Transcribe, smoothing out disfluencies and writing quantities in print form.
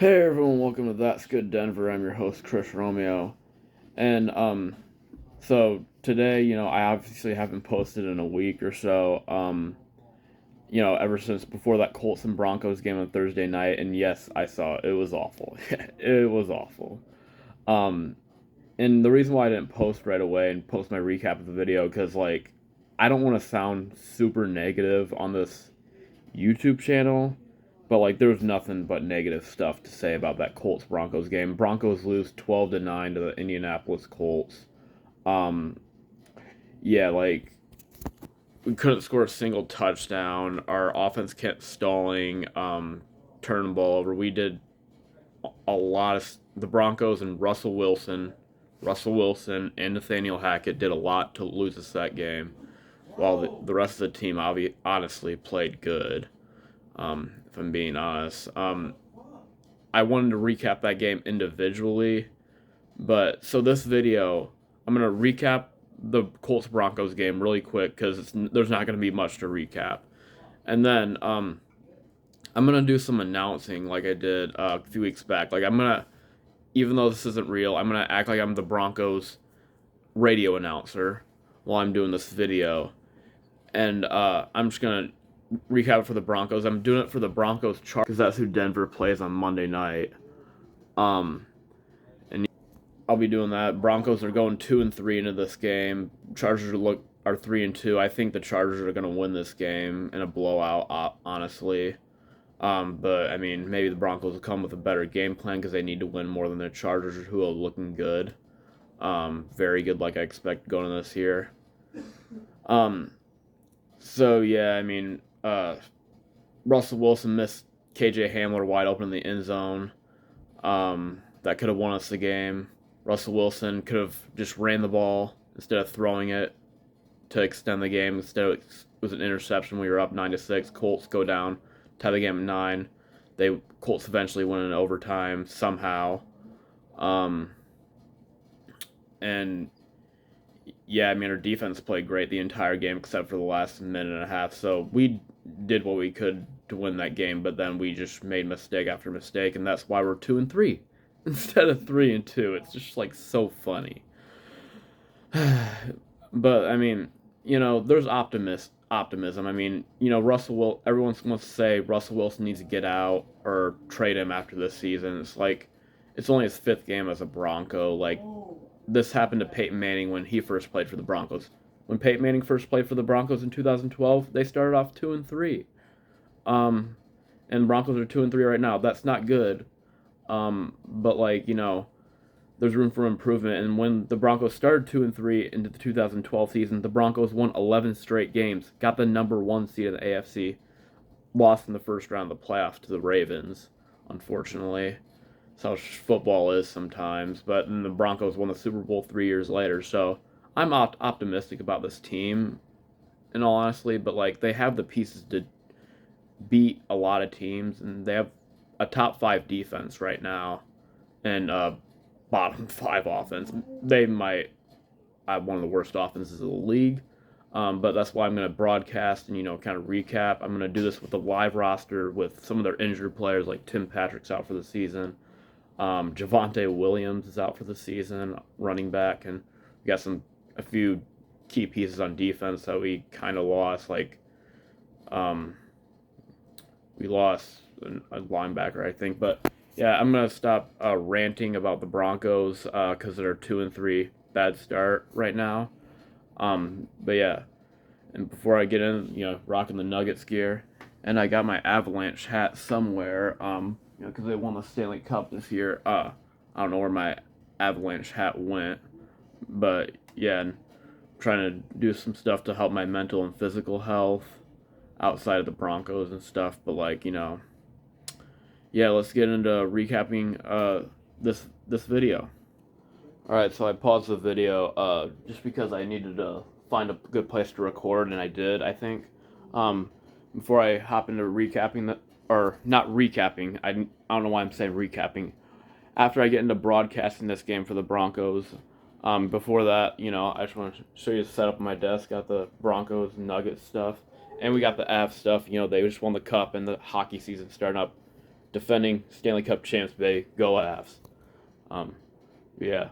Hey everyone, welcome to That's Good Denver. I'm your host Chris Romeo. And so today, I obviously haven't posted in a week or so. Ever since before that Colts and Broncos game on Thursday night, and yes, I saw it. It was awful. It was awful. Um and the reason why I didn't post right away and post my recap of the video cuz I don't want to sound super negative on this YouTube channel, but there was nothing but negative stuff to say about that Colts Broncos game. Broncos lose 12-9 to the Indianapolis Colts. Um, yeah, we couldn't score a single touchdown. Our offense kept stalling, turning the ball over. We did a lot of the Broncos and Russell Wilson and Natheniel Hacket did a lot to lose us that game, while the rest of the team honestly played good. If I'm being honest. I wanted to recap that game individually, but so this video, I'm gonna recap the Colts Broncos game really quick because there's not gonna be much to recap, and then I'm gonna do some announcing like I did a few weeks back. Even though this isn't real, I'm gonna act like I'm the Broncos radio announcer while I'm doing this video, and I'm just gonna recap it for the Broncos. I'm doing it for the Broncos Chargers because that's who Denver plays on Monday night. Um, and I'll be doing that. Broncos are going 2-3 into this game. Chargers are 3-2. I think the Chargers are going to win this game in a blowout. Honestly, but I mean, maybe the Broncos will come with a better game plan because they need to win more than the Chargers, who are looking good. Very good, like I expect going into this year. So yeah, I mean, Russell Wilson missed KJ Hamler wide open in the end zone. That could have won us the game. Russell Wilson could have just ran the ball instead of throwing it to extend the game. Instead, it was an interception. We were up 9-6. Colts go down, tie the game at 9. Colts eventually win in overtime somehow. And yeah, I mean, our defense played great the entire game except for the last minute and a half. So we did what we could to win that game, but then we just made mistake after mistake, and that's why we're 2-3 instead of 3-2. It's just so funny. But I mean, there's optimism. I mean, everyone wants to say Russell Wilson needs to get out or trade him after this season. It's only his 5th game as a Bronco. This happened to Peyton Manning when he first played for the Broncos. When Peyton Manning first played for the Broncos in 2012, they started off 2-3. And Broncos are 2-3 right now. That's not good. But there's room for improvement. And when the Broncos started 2-3 into the 2012 season, the Broncos won 11 straight games, got the number 1 seed in the AFC, lost in the first round of the playoffs to the Ravens, unfortunately. That's how football is sometimes. But then the Broncos won the Super Bowl 3 years later. So I'm optimistic about this team, in all honesty. But they have the pieces to beat a lot of teams, and they have a top 5 defense right now, and bottom 5 offense. They might have one of the worst offenses in the league. But that's why I'm going to broadcast and kind of recap. I'm going to do this with a live roster with some of their injured players, like Tim Patrick's out for the season. Javonte Williams is out for the season, running back, and we got a few key pieces on defense that we kind of lost. We lost a linebacker, I think. But yeah, I'm gonna stop ranting about the Broncos because they're 2-3, bad start right now. But yeah, and before I get in, rocking the Nuggets gear, and I got my Avalanche hat somewhere. Because they won the Stanley Cup this year. I don't know where my Avalanche hat went, but yeah, I'm trying to do some stuff to help my mental and physical health outside of the Broncos and stuff. But yeah, let's get into recapping this video. All right, so I paused the video just because I needed to find a good place to record, and I did, I think. Before I hop into recapping the or not recapping. I don't know why I'm saying recapping. After I get into broadcasting this game for the Broncos, before that, I just want to show you the setup on my desk. Got the Broncos Nuggets stuff, and we got the Avs stuff. They just won the cup, and the hockey season starting up defending Stanley Cup champs. Bay, go Avs. Yeah.